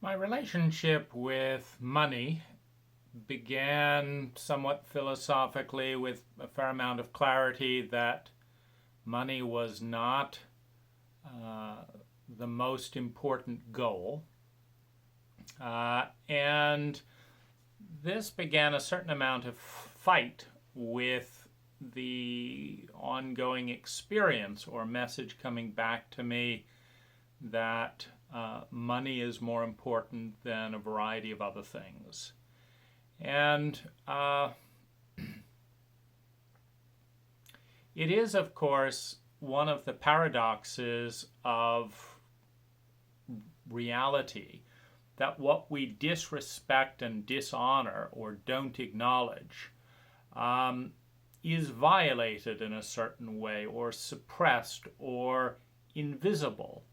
My relationship with money began somewhat philosophically with a fair amount of clarity that money was not uh, the most important goal. And this began a certain amount of fight with the ongoing experience or message coming back to me that money is more important than a variety of other things. And it is, of course, one of the paradoxes of reality that what we disrespect and dishonor or don't acknowledge is violated in a certain way or suppressed or invisible.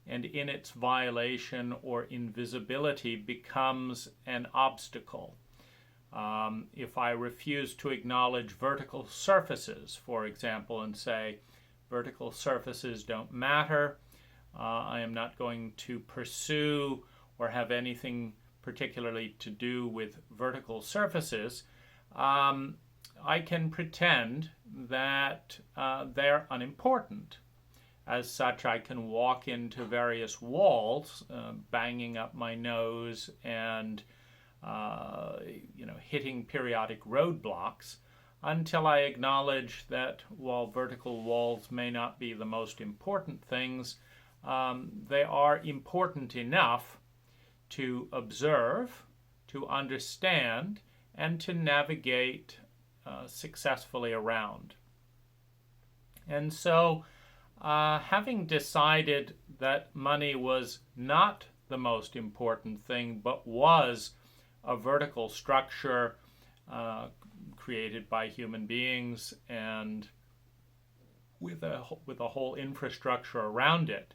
And in its violation or invisibility becomes an obstacle. If I refuse to acknowledge vertical surfaces, for example, and say vertical surfaces don't matter, I am not going to pursue or have anything particularly to do with vertical surfaces, I can pretend that they're unimportant. As such, I can walk into various walls, banging up my nose and hitting periodic roadblocks until I acknowledge that while vertical walls may not be the most important things, they are important enough to observe, to understand, and to navigate successfully around. And so, having decided that money was not the most important thing, but was a vertical structure created by human beings and with a whole infrastructure around it,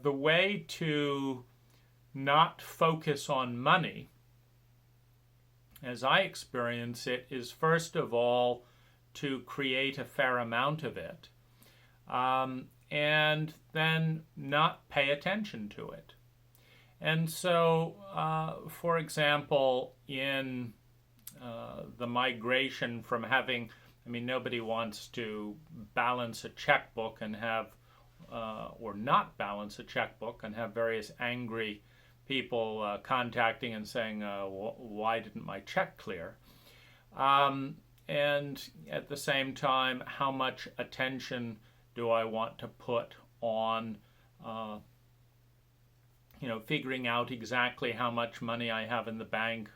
the way to not focus on money, as I experience it, is first of all to create a fair amount of it, and then not pay attention to it. And so, for example, in the migration from having, nobody wants to balance a checkbook and have, or not balance a checkbook and have various angry people contacting and saying, why didn't my check clear? And at the same time, how much attention do I want to put on figuring out exactly how much money I have in the bank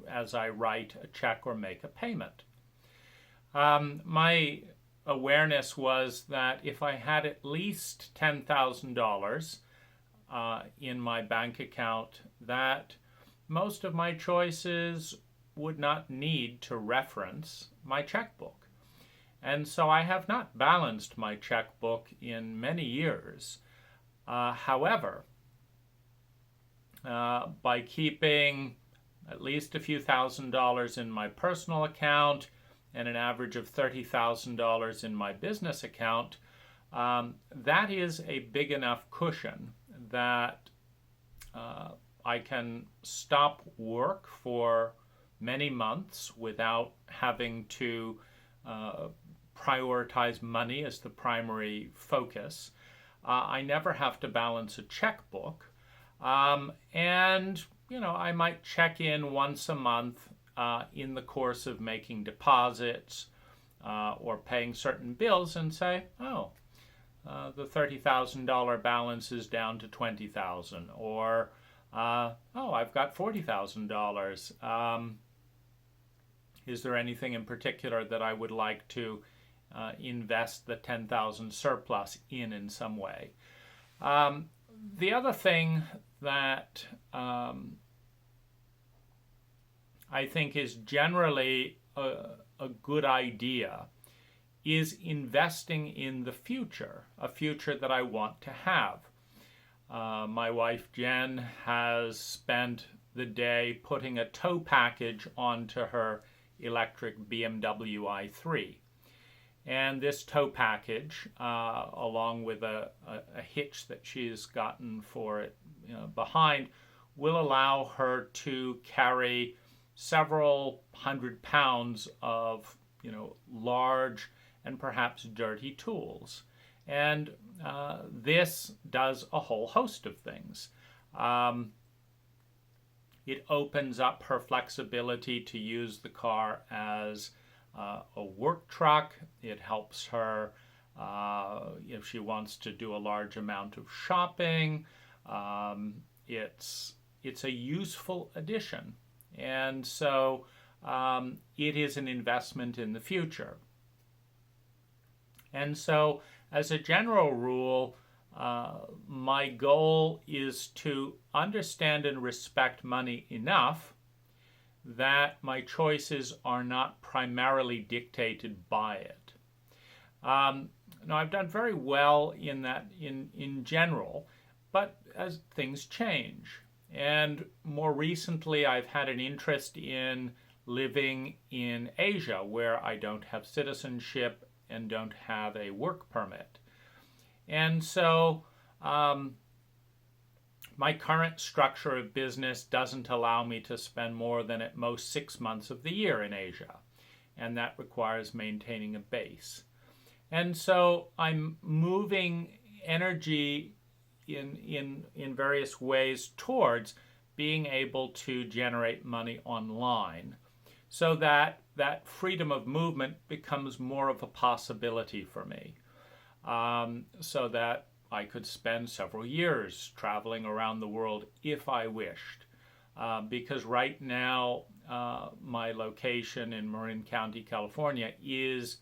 as I write a check or make a payment. My awareness was that if I had at least $10,000 in my bank account, that most of my choices would not need to reference my checkbook. And so I have not balanced my checkbook in many years. However, by keeping at least a few $1,000s in my personal account and an average of $30,000 in my business account, that is a big enough cushion that I can stop work for many months without having to prioritize money as the primary focus. I never have to balance a checkbook. And, I might check in once a month in the course of making deposits or paying certain bills and say, the $30,000 balance is down to $20,000, or I've got $40,000. Is there anything in particular that I would like to invest the $10,000 surplus in some way? The other thing that I think is generally a good idea is investing in the future, a future that I want to have. My wife Jen has spent the day putting a tow package onto her electric BMW i3. And this tow package, along with a hitch that she's gotten for it behind will allow her to carry several hundred pounds of large and perhaps dirty tools. And this does a whole host of things. It opens up her flexibility to use the car as a work truck. It helps her if she wants to do a large amount of shopping. It's a useful addition. And so it is an investment in the future. And so, as a general rule, my goal is to understand and respect money enough that my choices are not primarily dictated by it. Now, I've done very well in that in general, but as things change. And more recently, I've had an interest in living in Asia, where I don't have citizenship and don't have a work permit. And so my current structure of business doesn't allow me to spend more than at most 6 months of the year in Asia, and that requires maintaining a base. And so I'm moving energy in various ways towards being able to generate money online, so that freedom of movement becomes more of a possibility for me, so that I could spend several years traveling around the world if I wished. Because right now, my location in Marin County, California, is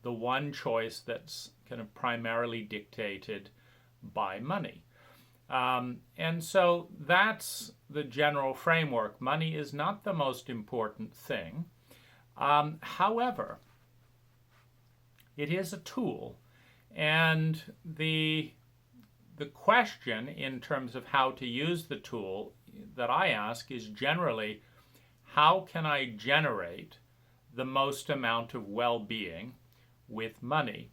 the one choice that's kind of primarily dictated by money. And so that's the general framework. Money is not the most important thing. However, it is a tool. And the question in terms of how to use the tool that I ask is generally, how can I generate the most amount of well-being with money?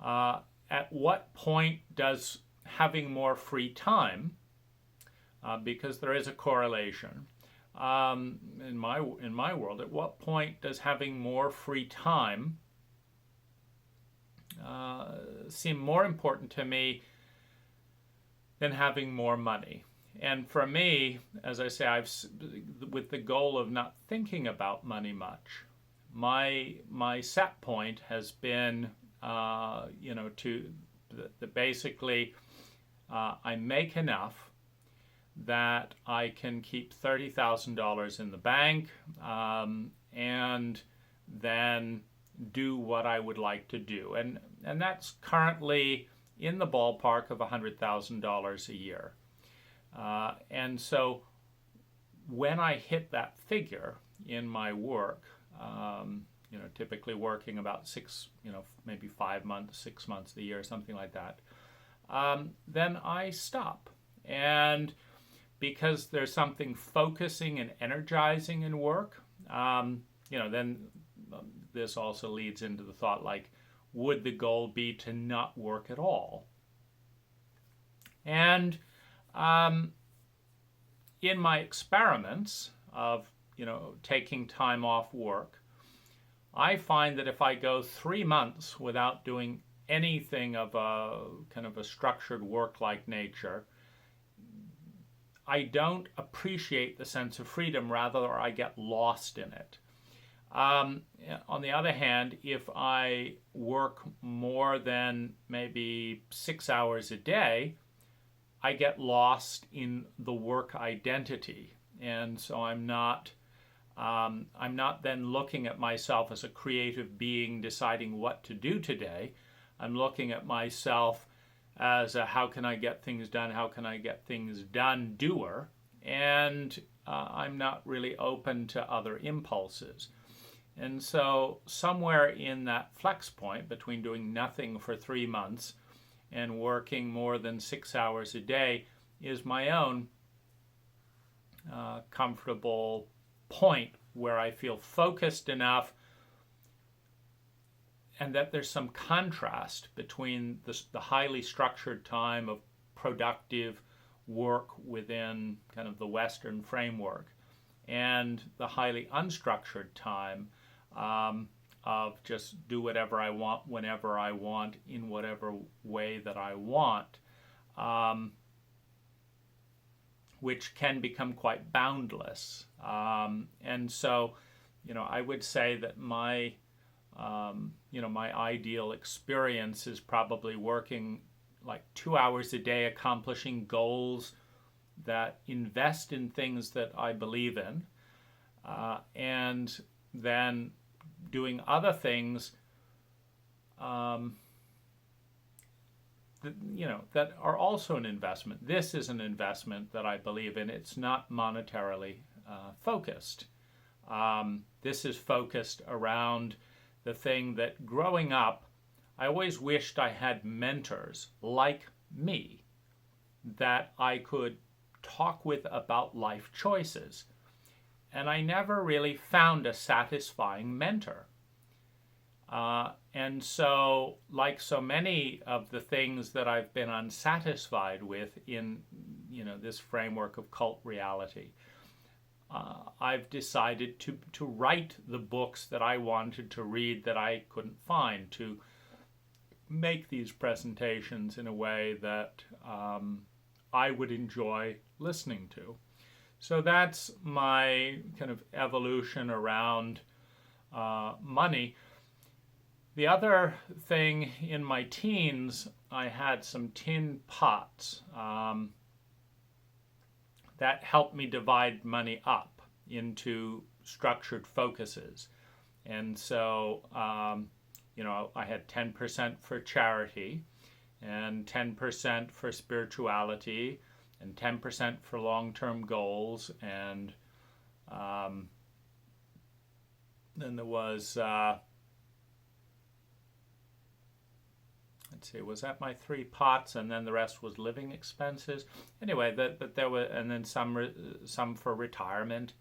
At what point does having more free time, because there is a correlation in my world, at what point does having more free time seem more important to me than having more money? And for me, as I say, with the goal of not thinking about money much, my set point has been, to basically I make enough that I can keep $30,000 in the bank, and then do what I would like to do, and that's currently in the ballpark of $100,000 a year. And so when I hit that figure in my work, typically working about maybe 5 months, 6 months a year, something like that, then I stop. And because there's something focusing and energizing in work, then this also leads into the thought, like, would the goal be to not work at all? And in my experiments of taking time off work, I find that if I go 3 months without doing anything of a kind of a structured work-like nature, I don't appreciate the sense of freedom, rather I get lost in it. On the other hand, if I work more than maybe 6 hours a day, I get lost in the work identity. And so I'm not then looking at myself as a creative being deciding what to do today. I'm looking at myself as a how can I get things done, how can I get things done doer, and I'm not really open to other impulses. And so somewhere in that flex point between doing nothing for 3 months and working more than 6 hours a day is my own comfortable point where I feel focused enough and that there's some contrast between the highly structured time of productive work within kind of the Western framework, and the highly unstructured time of just do whatever I want, whenever I want, in whatever way that I want, which can become quite boundless. And so, I would say that my ideal experience is probably working like 2 hours a day, accomplishing goals that invest in things that I believe in, and then doing other things that are also an investment. This is an investment that I believe in. It's not monetarily focused. This is focused around the thing that growing up, I always wished I had mentors like me that I could talk with about life choices. And I never really found a satisfying mentor. And so, like so many of the things that I've been unsatisfied with in, this framework of cult reality, I've decided to write the books that I wanted to read that I couldn't find, to make these presentations in a way that I would enjoy listening to. So that's my kind of evolution around money. The other thing, in my teens, I had some tin pots that helped me divide money up into structured focuses. And so, I had 10% for charity, and 10% for spirituality, and 10% for long-term goals, and then there was, was that my 3 pots, and then the rest was living expenses. Anyway, that there were, and then some for retirement.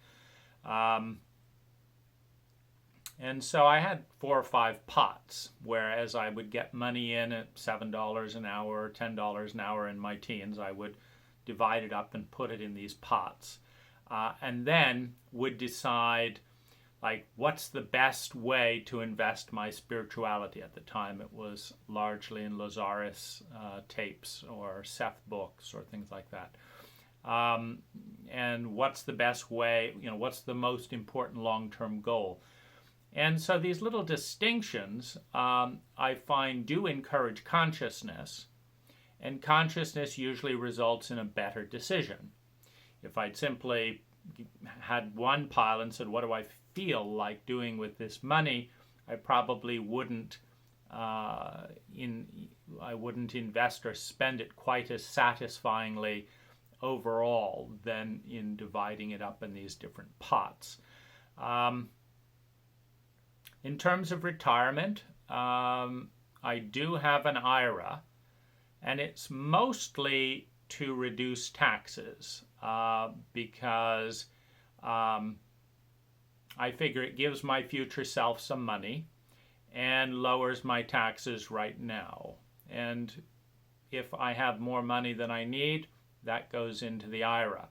And so I had 4 or 5 pots, whereas I would get money in at $7 an hour or $10 an hour in my teens. I would divide it up and put it in these pots, and then would decide, like, what's the best way to invest my spirituality. At the time, it was largely in Lazarus tapes or Seth books or things like that. And what's the best way, what's the most important long-term goal? And so these little distinctions, I find, do encourage consciousness, and consciousness usually results in a better decision. If I'd simply had one pile and said, what do I feel like doing with this money, I probably wouldn't invest or spend it quite as satisfyingly overall than in dividing it up in these different pots. In terms of retirement, I do have an IRA, and it's mostly to reduce taxes because I figure it gives my future self some money and lowers my taxes right now. And if I have more money than I need, that goes into the IRA.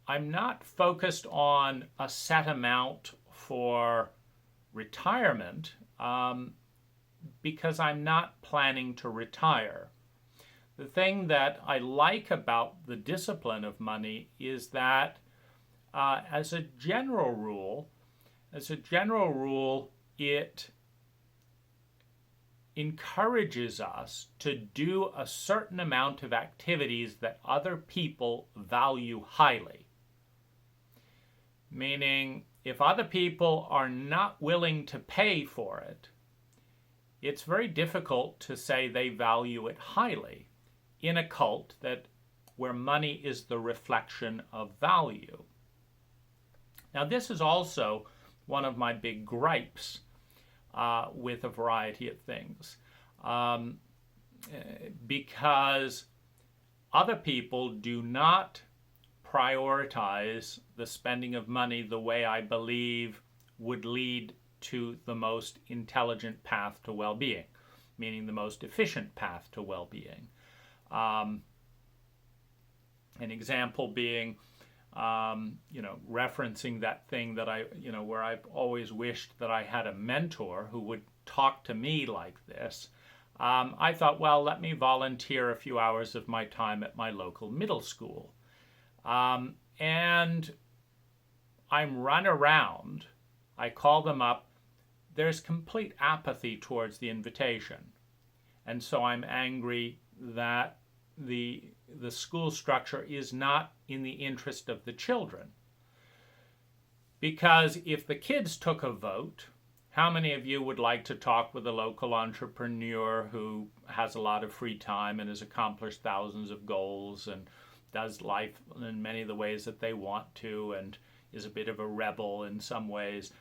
I'm not focused on a set amount for retirement because I'm not planning to retire. The thing that I like about the discipline of money is that as a general rule, it encourages us to do a certain amount of activities that other people value highly. Meaning, if other people are not willing to pay for it, it's very difficult to say they value it highly in a cult where money is the reflection of value. Now, this is also one of my big gripes with a variety of things, because other people do not prioritize the spending of money the way I believe would lead to the most intelligent path to well-being, meaning the most efficient path to well-being. An example being, referencing that thing that where I've always wished that I had a mentor who would talk to me like this. I thought, well, let me volunteer a few hours of my time at my local middle school. And I'm run around. I call them up. There's complete apathy towards the invitation. And so I'm angry that the school structure is not in the interest of the children. Because if the kids took a vote, how many of you would like to talk with a local entrepreneur who has a lot of free time and has accomplished thousands of goals and does life in many of the ways that they want to and is a bit of a rebel in some ways?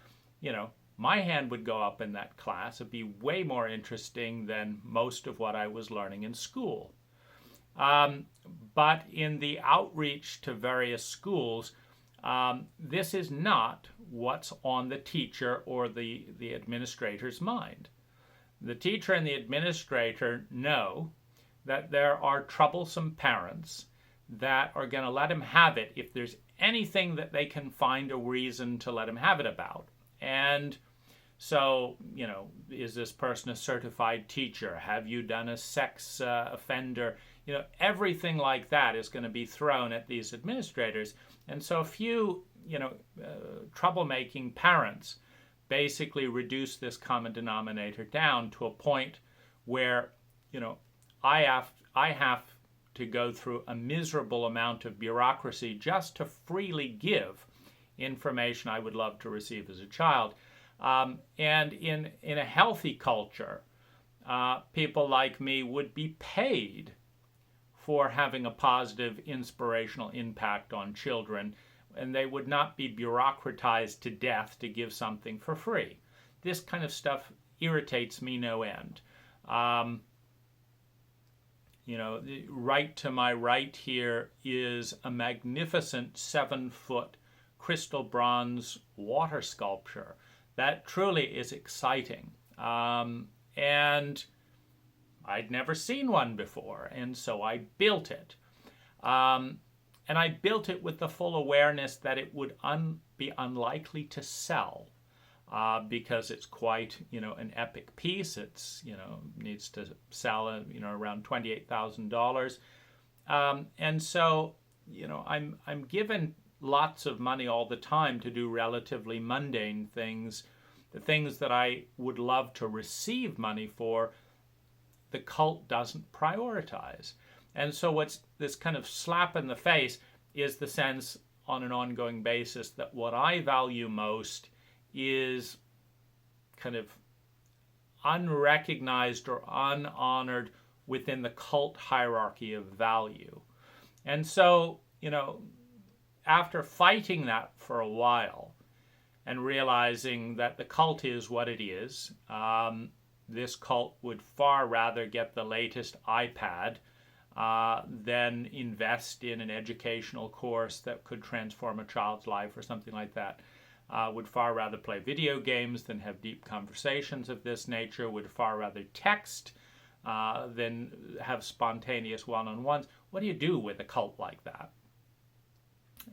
My hand would go up in that class. It'd be way more interesting than most of what I was learning in school. But in the outreach to various schools, this is not what's on the teacher or the administrator's mind. The teacher and the administrator know that there are troublesome parents that are going to let him have it if there's anything that they can find a reason to let him have it about. And so, is this person a certified teacher? Have you done a sex offender? Everything like that is going to be thrown at these administrators. And so a few, troublemaking parents basically reduce this common denominator down to a point where, I have to go through a miserable amount of bureaucracy just to freely give information I would love to receive as a child. And in a healthy culture, people like me would be paid for having a positive inspirational impact on children, and they would not be bureaucratized to death to give something for free. This kind of stuff irritates me no end. Right to my right here is a magnificent 7-foot crystal bronze water sculpture. That truly is exciting. And I'd never seen one before, and so I built it. And I built it with the full awareness that it would be unlikely to sell because it's quite, an epic piece. It's, needs to sell, around $28,000. And so, I'm given lots of money all the time to do relatively mundane things, the things that I would love to receive money for. The cult doesn't prioritize. And so what's this kind of slap in the face is the sense on an ongoing basis that what I value most is kind of unrecognized or unhonored within the cult hierarchy of value. And so, after fighting that for a while and realizing that the cult is what it is, this cult would far rather get the latest iPad than invest in an educational course that could transform a child's life or something like that. Would far rather play video games than have deep conversations of this nature, would far rather text than have spontaneous one-on-ones. What do you do with a cult like that?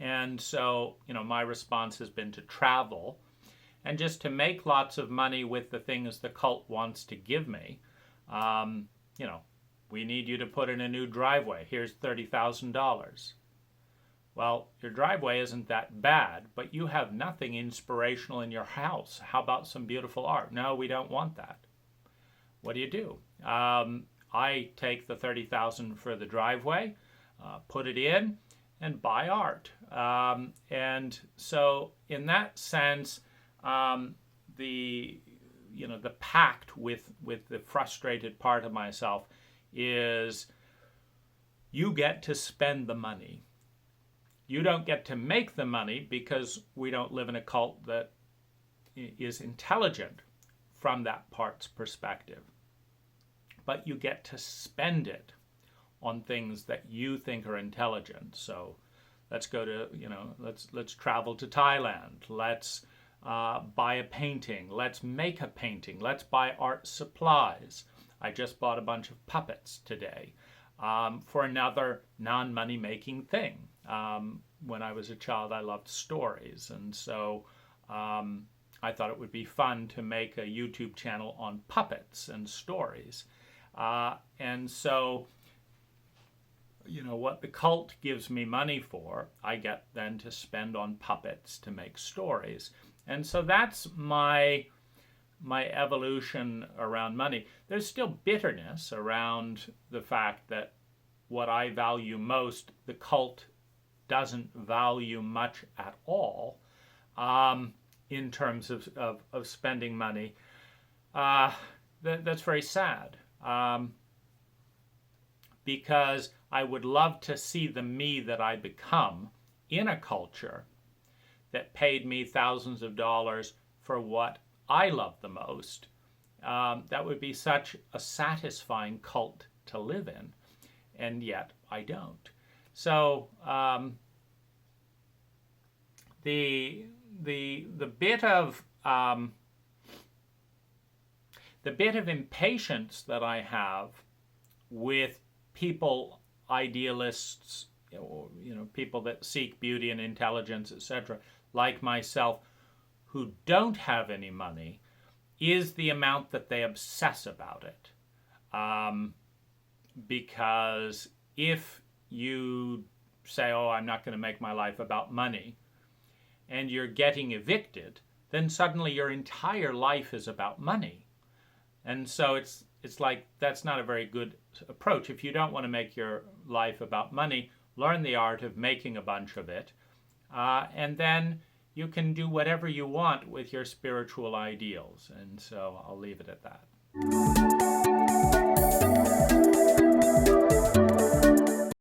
And so, my response has been to travel and just to make lots of money with the things the cult wants to give me. We need you to put in a new driveway. Here's $30,000. Well, your driveway isn't that bad, but you have nothing inspirational in your house. How about some beautiful art? No, we don't want that. What do? I take the $30,000 for the driveway, put it in, and buy art. And so, in that sense, the pact with the frustrated part of myself is you get to spend the money. You don't get to make the money because we don't live in a cult that is intelligent from that part's perspective. But you get to spend it on things that you think are intelligent. So let's go to, let's travel to Thailand. Let's buy a painting. Let's make a painting. Let's buy art supplies. I just bought a bunch of puppets today. for another non-money making thing. When I was a child, I loved stories, and so I thought it would be fun to make a YouTube channel on puppets and stories. And so, what the cult gives me money for, I get then to spend on puppets to make stories. And so that's my evolution around money. There's still bitterness around the fact that what I value most, the cult doesn't value much at all in terms of spending money. That's very sad, because I would love to see the me that I become in a culture that paid me thousands of dollars for what I love the most. That would be such a satisfying cult to live in, and yet I don't. So the bit of impatience that I have with people, idealists, people that seek beauty and intelligence, etc., like myself, who don't have any money, is the amount that they obsess about it. Because if you say, oh, I'm not going to make my life about money, and you're getting evicted, then suddenly your entire life is about money. And so it's like, that's not a very good approach. If you don't want to make your life about money, learn the art of making a bunch of it, and then you can do whatever you want with your spiritual ideals. And so I'll leave it at that.